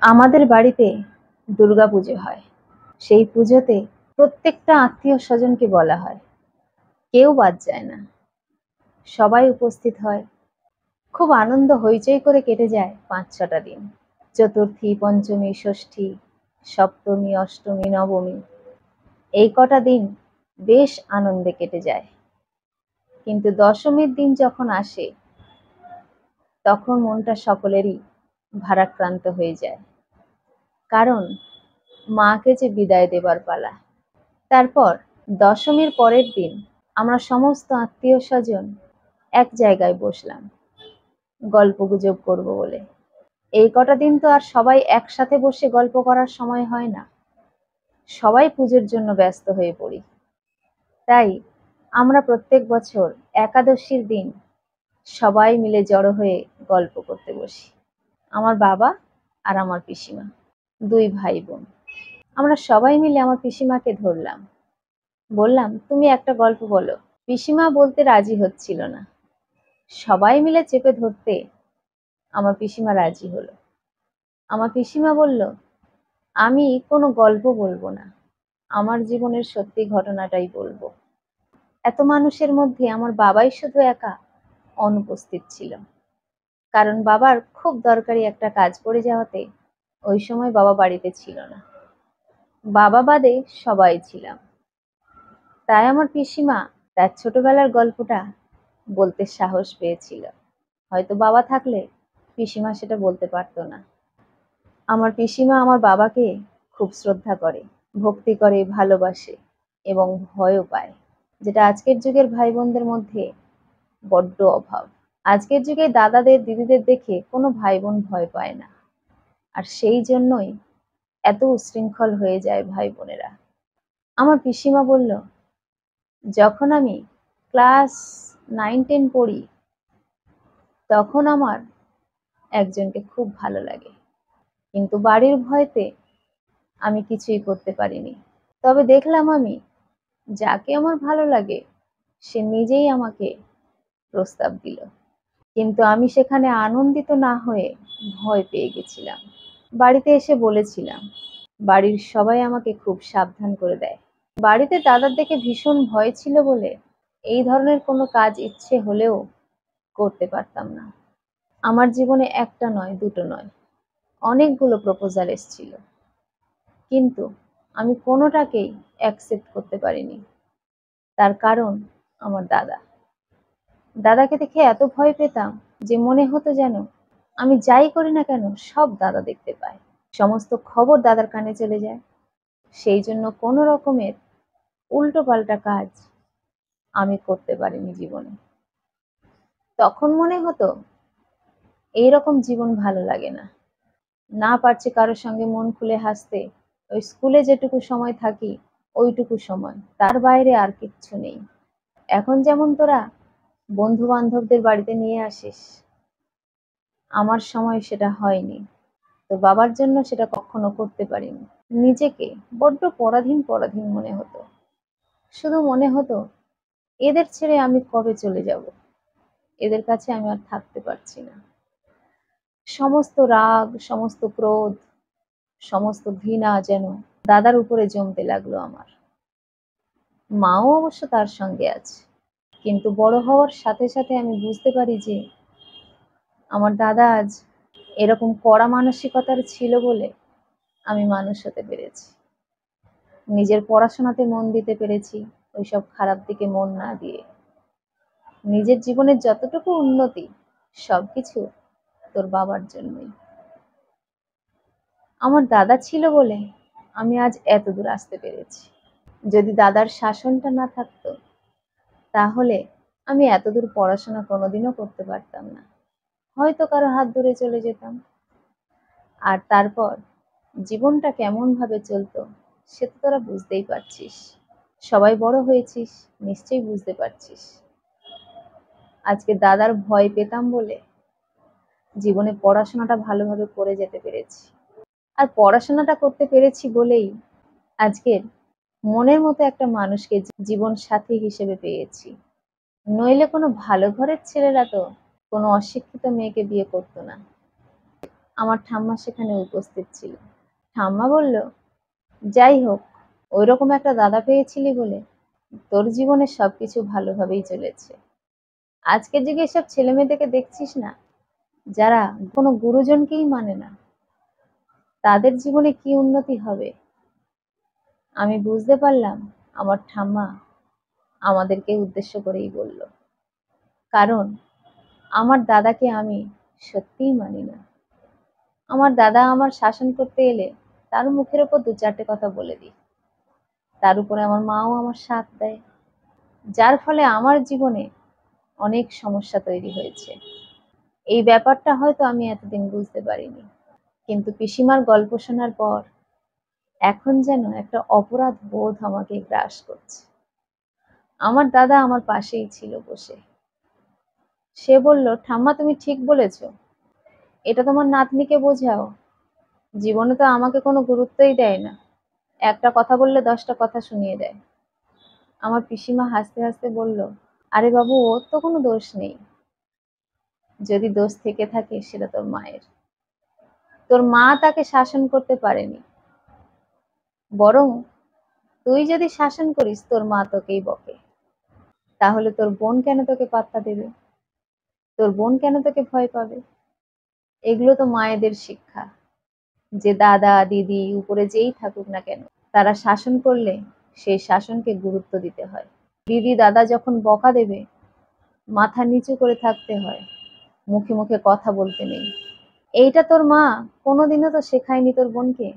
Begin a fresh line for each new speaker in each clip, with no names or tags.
আমাদের বাড়িতে দুর্গাপুজো হয়। সেই পুজোতে প্রত্যেকটা আত্মীয় স্বজনকে বলা হয়, কেউ বাদ যায় না। সবাই উপস্থিত হয়। খুব আনন্দ হইচই করে কেটে যায় ৫-৬টা দিন। চতুর্থী, পঞ্চমী, ষষ্ঠী, সপ্তমী, অষ্টমী, নবমী, এই কটা দিন বেশ আনন্দে কেটে যায়। কিন্তু দশমীর দিন যখন আসে, তখন মনটা সকলেরই ভারাক্রান্ত হয়ে যায়। কারণ মাকে যে বিদায় দেবার পালা। তারপর দশমীর পরের দিন আমরা সমস্ত আত্মীয় স্বজন এক জায়গায় বসলাম গল্পগুজব করব বলে। এই কটা দিন তো আর সবাই একসাথে বসে গল্প করার সময় হয় না, সবাই পুজোর জন্য ব্যস্ত হয়ে পড়ি। তাই আমরা প্রত্যেক বছর একাদশীর দিন সবাই মিলে জড়ো হয়ে গল্প করতে বসি। আমার বাবা আর আমার পিসিমা, দুই ভাই বোন, আমরা সবাই মিলে আমার পিসিমাকে ধরলাম, বললাম তুমি একটা গল্প বলো। পিসিমা বলতে রাজি হচ্ছিল না। সবাই মিলে চেপে ধরতে আমার পিসিমা রাজি হলো। আমার পিসিমা বলল, আমি কোনো গল্প বলবো না, আমার জীবনের সত্যি ঘটনাটাই বলবো। এত মানুষের মধ্যে আমার বাবাই শুধু একা অনুপস্থিত ছিল, কারণ বাবার খুব দরকারি একটা কাজ পড়ে যাওয়াতে ওই সময় বাবা বাড়িতে ছিল না। বাবা বাদে সবাই ছিলাম। তাই আমার পিসিমা তার ছোটবেলার গল্পটা বলতে সাহস পেয়েছিল। হয়তো বাবা থাকলে পিসিমা সেটা বলতে পারতো না। আমার পিসিমা আমার বাবাকে খুব শ্রদ্ধা করে, ভক্তি করে, ভালোবাসে এবং ভয়ও পায়, যেটা আজকের যুগের ভাই বোনদের মধ্যে বড্ড অভাব। আজকের যুগে দাদাদের, দিদিদের দেখে কোনো ভাই বোন ভয় পায় না, আর সেই জন্যই এত উশৃঙ্খল হয়ে যায় ভাই বোনেরা। আমার পিসিমা বলল, যখন আমি ক্লাস 9-10 পড়ি, তখন আমার একজনকে খুব ভালো লাগে, কিন্তু বাড়ির ভয়তে আমি কিছুই করতে পারিনি। তবে দেখলাম আমি, যাকে আমার ভালো লাগে সে নিজেই আমাকে প্রস্তাব দিল, কিন্তু আমি সেখানে আনন্দিত না হয়ে ভয় পেয়ে গেছিলাম। বাড়িতে এসে বলেছিলাম, বাড়ির সবাই আমাকে খুব সাবধান করে দেয়। বাড়িতে দাদার দেখে ভীষণ ভয় ছিল বলে এই ধরনের কোনো কাজ ইচ্ছে হলেও করতে পারতাম না। আমার জীবনে একটা নয়, দুটো নয়, অনেকগুলো প্রপোজাল এসেছিল, কিন্তু আমি কোনোটাকেই অ্যাকসেপ্ট করতে পারিনি। তার কারণ আমার দাদা। দাদাকে দেখে এত ভয় পেতাম যে মনে হতো যেন আমি যাই করি না কেন সব দাদা দেখতে পায়, সমস্ত খবর দাদার কানে চলে যায়। সেই জন্য কোনো রকমের উল্টো পাল্টা কাজ আমি করতে পারিনি জীবনে। তখন মনে হতো এইরকম জীবন ভালো লাগে না, না পারছি কারোর সঙ্গে মন খুলে হাসতে। ওই স্কুলে যেটুকু সময় থাকি ওইটুকু সময়, তার বাইরে আর কিচ্ছু নেই। এখন যেমন তোরা বন্ধু বান্ধবদের বাড়িতে নিয়ে আসিস, আমার সময় সেটা হয়নি। তো বাবার জন্য সেটা কখনো করতে পারিনি। নিজেকে বড্ড পরাধীন পরাধীন মনে হতো। শুধু মনে হতো এদের ছেড়ে আমি কবে চলে যাব, এদের কাছে আমি আর থাকতে পারছি না। সমস্ত রাগ, সমস্ত ক্রোধ, সমস্ত ঘৃণা যেন দাদার উপরে জমতে লাগলো আমার। মাও অবশ্য তার সঙ্গে আছে, কিন্তু বড় হওয়ার সাথে সাথে আমি বুঝতে পারি যে আমার দাদা আজ এরকম কড়া মানসিকতার ছিল বলে আমি মানুষ হতে পেরেছি, নিজের পড়াশোনাতে মন দিতে পেরেছি, ওইসব খারাপ দিকে মন না দিয়ে। নিজের জীবনের যতটুকু উন্নতি সবকিছু তোর বাবার জন্যই। আমার দাদা ছিল বলে আমি আজ এত দূর আসতে পেরেছি। যদি দাদার শাসনটা না থাকতো, তাহলে আমি এত দূর পড়াশোনা কোনোদিনও করতে পারতাম না, হয়তো কারো হাত ধরে চলে যেতাম। আর তারপর জীবনটা কেমন ভাবে চলতো সে তো তোরা বুঝতেই পারছিস, সবাই বড় হয়েছিস, নিশ্চয়ই বুঝতে পারছিস। আজকে দাদার ভয় পেতাম বলে জীবনে পড়াশোনাটা ভালোভাবে করে যেতে পেরেছি, আর পড়াশোনাটা করতে পেরেছি বলেই আজকের মনের মতো একটা মানুষকে জীবন সাথী হিসেবে পেয়েছি। নইলে কোনো ভালো ঘরের ছেলেরা তো কোনো অশিক্ষিত মেয়েকে বিয়ে করতো না। আমার ঠাম্মা সেখানে উপস্থিত ছিল। ঠাম্মা বলল, যাই হোক, ওইরকম একটা দাদা পেয়েছিলি বলে তোর জীবনে সবকিছু ভালোভাবেই চলেছে। আজকের যুগে এসব ছেলে মেয়েদেরকে দেখছিস না, যারা কোনো গুরুজনকেই মানে না, তাদের জীবনে কি উন্নতি হবে। আমি বুঝতে পারলাম আমার ঠাম্মা আমাদেরকে উদ্দেশ্য করেই বলল, কারণ আমার দাদাকে আমি সত্যিই মানি না। আমার দাদা আমার শাসন করতে এলে তার মুখের ওপর দু চারটে কথা বলে দিই, তার উপরে আমার মাও আমার সাথ দেয়, যার ফলে আমার জীবনে অনেক সমস্যা তৈরি হয়েছে। এই ব্যাপারটা হয়তো আমি এতদিন বুঝতে পারিনি, কিন্তু পিসিমার গল্প শোনার পর এখন যেন একটা অপরাধ বোধ আমাকে গ্রাস করছে। আমার দাদা আমার পাশেই ছিল বসে। সে বলল, ঠাম্মা তুমি ঠিক বলেছ, এটা তোমার নাতনিকে বোঝাও। জীবনে তো আমাকে কোনো গুরুত্বই দেয় না, একটা কথা বললে 10টা কথা শুনিয়ে দেয়। আমার পিসিমা হাসতে হাসতে বলল, আরে বাবু, ওর তো কোনো দোষ নেই। যদি দোষ থেকে থাকে সেটা তোর মায়ের। তোর মা তাকে শাসন করতে পারেনি, বরং তুই যদি শাসন করিস তোর মা তোকেই বকে। তাহলে তোর বোন কেন তোকে পাত্তা দেবে? তোর বোন কেন তোকে ভয় পাবে? এগুলো তো মায়েদের শিক্ষা, যে দাদা দিদি উপরে যেই থাকুক না কেন, তারা শাসন করলে সেই শাসনকে গুরুত্ব দিতে হয়। দিদি দাদা যখন বকা দেবে, মাথা নিচু করে থাকতে হয়, মুখে মুখে কথা বলতে নেই। এইটা তোর মা কোনোদিনও তো শেখায়নি তোর বোনকে,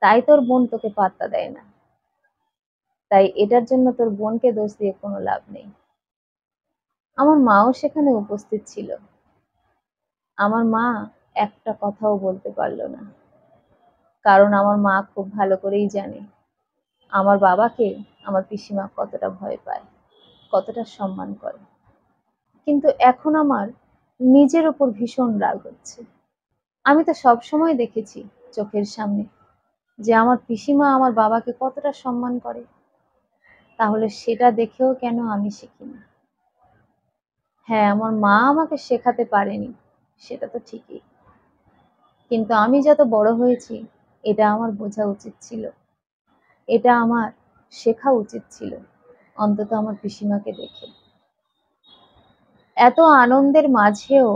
তাই তোর বোন তোকে পাত্তা দেয় না। তাই এটার জন্য তোর বোনকে দোষ দিয়ে কোনো লাভ নেই। আমার মাও সেখানে উপস্থিত ছিল। আমার মা একটা কথাও বলতে পারল না, কারণ আমার মা খুব ভালো করেই জানে আমার বাবাকে আমার পিসিমা কতটা ভয় পায়, কতটা সম্মান করে। কিন্তু এখন আমার নিজের ওপর ভীষণ রাগ হচ্ছে। আমি তো সবসময় দেখেছি চোখের সামনে যে আমার পিসিমা আমার বাবাকে কতটা সম্মান করে, তাহলে সেটা দেখেও কেন আমি শিখিনি? হ্যাঁ, আমার মা আমাকে শেখাতে পারেনি, সেটা তো ঠিকই, কিন্তু আমি যত বড় হয়েছি এটা আমার বোঝা উচিত ছিল, এটা আমার শেখা উচিত ছিল, অন্তত আমার পিসিমাকে দেখে। এত আনন্দের মাঝেও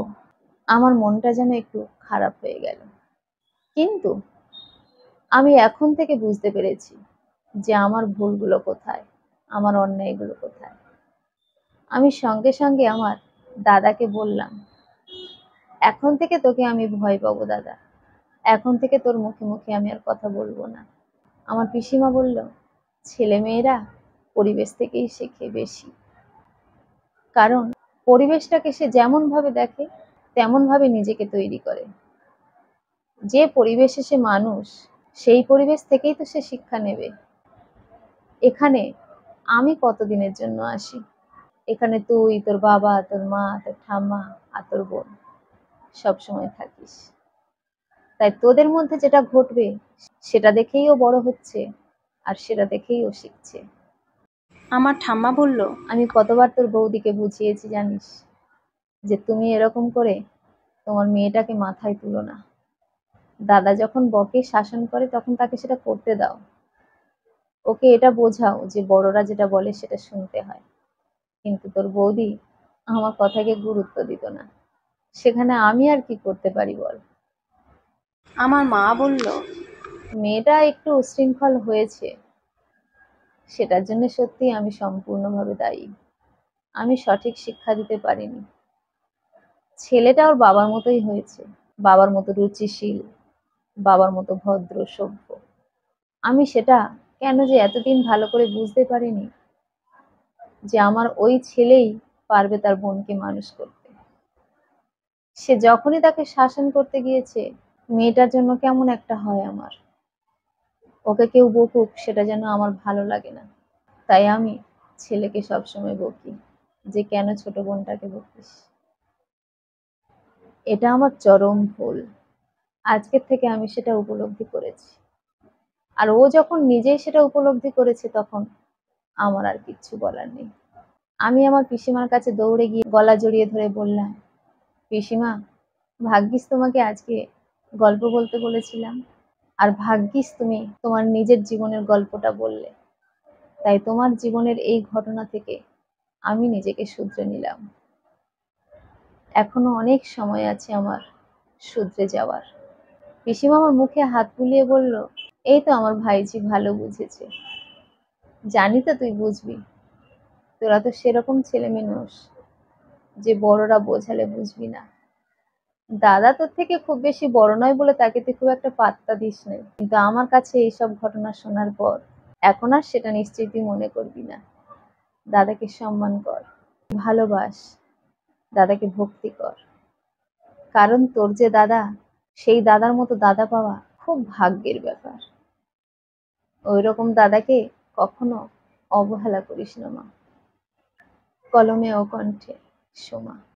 আমার মনটা যেন একটু খারাপ হয়ে গেল। কিন্তু আমি এখন থেকে বুঝতে পেরেছি যে আমার ভুলগুলো কোথায়, আমার অন্যায়গুলো কোথায়। আমি সঙ্গে সঙ্গে আমার দাদাকে বললাম, এখন থেকে তোকে আমি ভয় পাবো দাদা, এখন থেকে তোর মুখে মুখে আমি আর কথা বলবো না। আমার পিসিমা বলল, ছেলে মেয়েরা পরিবেশ থেকেই শেখে বেশি, কারণ পরিবেশটাকে সে যেমন ভাবে দেখে তেমন ভাবে নিজেকে তৈরি করে। যে পরিবেশে সে মানুষ, সেই পরিবেশ থেকেই তো সে শিক্ষা নেবে। এখানে আমি কতদিনের জন্য আসি? এখানে তুই, তোর বাবা, তোর মা, তোর ঠাম্মা আর তোর বোন সবসময় থাকিস। তাই তোদের মধ্যে যেটা ঘটবে সেটা দেখেই ও বড় হচ্ছে, আর সেটা দেখেই ও শিখছে।
আমার ঠাম্মা বলল,
আমি কতবার তোর বৌদিকে বুঝিয়েছি জানিস, যে তুমি এরকম করে তোমার মেয়েটাকে মাথায় তুলো না। দাদা যখন বকে শাসন করে তখন তাকে সেটা করতে দাও, ওকে এটা বোঝাও যে বড়রা যেটা বলে সেটা শুনতে হয়। কিন্তু তোর বৌদি আমার কথাকে গুরুত্ব দিত না, সেখানে আমি আর কি করতে পারি বল?
আমার মা বলল,
মেয়েটা একটু উচ্ছৃঙ্খল হয়েছে, সেটার জন্য সত্যি আমি সম্পূর্ণভাবে দায়ী। আমি সঠিক শিক্ষা দিতে পারিনি। ছেলেটা ওর বাবার মতোই হয়েছে, বাবার মতো রুচিশীল, বাবার মতো ভদ্র সভ্য। আমি সেটা কেন যে এতদিন ভালো করে বুঝতে পারিনি, যে আমার ওই ছেলেই পারবে তার বোনকে মানুষ করতে। সে যখনই তাকে শাসন করতে গিয়েছে, মেয়েটার জন্য কেমন একটা হয় আমার, ওকে কেউ বকুক সেটা যেন আমার ভালো লাগে না। তাই আমি ছেলেকে সবসময় বকি যে কেন ছোট বোনটাকে বকিস। এটা আমার চরম ভুল, আজকের থেকে আমি সেটা উপলব্ধি করেছি। আর ও যখন নিজেই সেটা উপলব্ধি করেছে তখন আমার আর কিচ্ছু বলার নেই। আমি আমার পিসিমার কাছে দৌড়ে গিয়ে গলা জড়িয়ে ধরে বললাম, পিসিমা, ভাগ্যিস তোমাকে আজকে গল্প বলতে বলেছিলাম, আর ভাগ্যিস তুমি তোমার নিজের জীবনের গল্পটা বললে। তাই তোমার জীবনের এই ঘটনা থেকে আমি নিজেকে শুধরে নিলাম। এখনো অনেক সময় আছে আমার শুধরে যাওয়ার। পিসিমা আমার মুখে হাত বুলিয়ে বলল, এই তো আমার ভাইজি ভালো বুঝেছে। জানি তো তুই বুঝবি, তোরা তো সেরকম ছেলে মেয়ে যে বড়রা বোঝালে বুঝবি না। দাদা তোর থেকে খুব বেশি বড় নয় বলে তাকে তুই খুব একটা পাত্তা দিস নাই, কিন্তু আমার কাছে এইসব ঘটনা শোনার পর এখন আর সেটা নিশ্চয়ই তুই মনে করবি না। দাদাকে সম্মান কর, ভালোবাস, দাদাকে ভক্তি কর, কারণ তোর যে দাদা, সেই দাদার মতো দাদা পাওয়া খুব ভাগ্যের ব্যাপার। ওইরকম দাদাকে কখনো অবহেলা করিস না মা। কলমে ও কণ্ঠে সোমা।